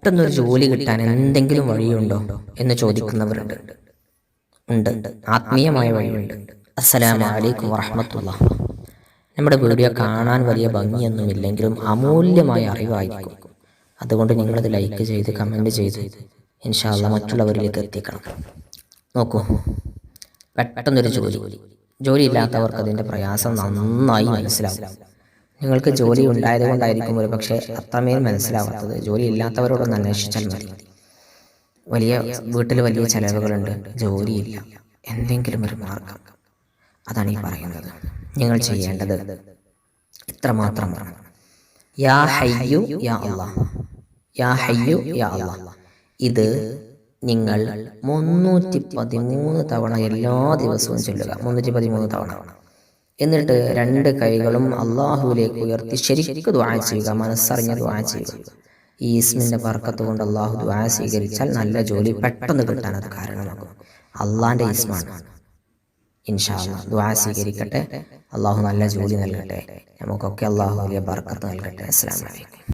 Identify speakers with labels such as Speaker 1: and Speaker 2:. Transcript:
Speaker 1: പെട്ടെന്നൊരു ജോലി കിട്ടാൻ എന്തെങ്കിലും വഴിയുണ്ടോ എന്ന് ചോദിക്കുന്നവരുണ്ട്. ഉണ്ട്, ആത്മീയമായ വഴിയുണ്ട്. അസ്സലാമു അലൈക്കും വറഹ്മത്തുള്ളാഹി. നമ്മുടെ വീഡിയോ കാണാൻ വലിയ ഭംഗിയൊന്നുമില്ലെങ്കിലും അമൂല്യമായ അറിവായിരിക്കും. അതുകൊണ്ട് നിങ്ങളത് ലൈക്ക് ചെയ്ത് കമൻറ്റ് ചെയ്ത് ഇൻഷാ അല്ലാഹ് മറ്റുള്ളവരിലേക്ക് എത്തിക്കണം. നോക്കൂ, പെട്ടെന്നൊരു ജോലി ഇല്ലാത്തവർക്ക് അതിൻ്റെ പ്രയാസം നന്നായി മനസ്സിലാവും. നിങ്ങൾക്ക് ജോലി ഉണ്ടായതുകൊണ്ടായിരിക്കും ഒരു പക്ഷേ അത്രമേൽ മനസ്സിലാവാത്തത്. ജോലി ഇല്ലാത്തവരോടൊന്ന് അന്വേഷിച്ചാൽ മതി. വീട്ടിൽ വലിയ ചെലവുകളുണ്ട്, ജോലിയില്ല, എന്തെങ്കിലും ഒരു മാർഗം. അതാണ് ഈ പറയുന്നത്. നിങ്ങൾ ചെയ്യേണ്ടത് ഇത്രമാത്രമാണ്. യാ ഹയ്യു യാ അല്ലാഹ്, യാ ഹയ്യു യാ അല്ലാഹ്. ഇത് നിങ്ങൾ 313 തവണ എല്ലാ ദിവസവും ചൊല്ലുക. 313 തവണ. എന്നിട്ട് 2 കൈകളും അള്ളാഹുവിലേക്ക് ഉയർത്തി ശരിക്കും ദുആ ചെയ്യുക, മനസ്സറിഞ്ഞ് ദുആ ചെയ്യുക. ഈ ഇസ്മിൻ്റെ ബർക്കത്ത് കൊണ്ട് അള്ളാഹു ദുആ സ്വീകരിച്ചാൽ നല്ല ജോലി പെട്ടെന്ന് കിട്ടാൻ അത് കാരണമാകും. അള്ളാഹിൻ്റെ ഇസ്മാണ്. ഇൻഷാ അല്ലാഹ് ദുആ സ്വീകരിക്കട്ടെ. അള്ളാഹു നല്ല ജോലി നൽകട്ടെ. നമുക്കൊക്കെ അള്ളാഹു വലിയ ബർക്കത്ത് നൽകട്ടെ. അസ്സലാമു അലൈക്കും.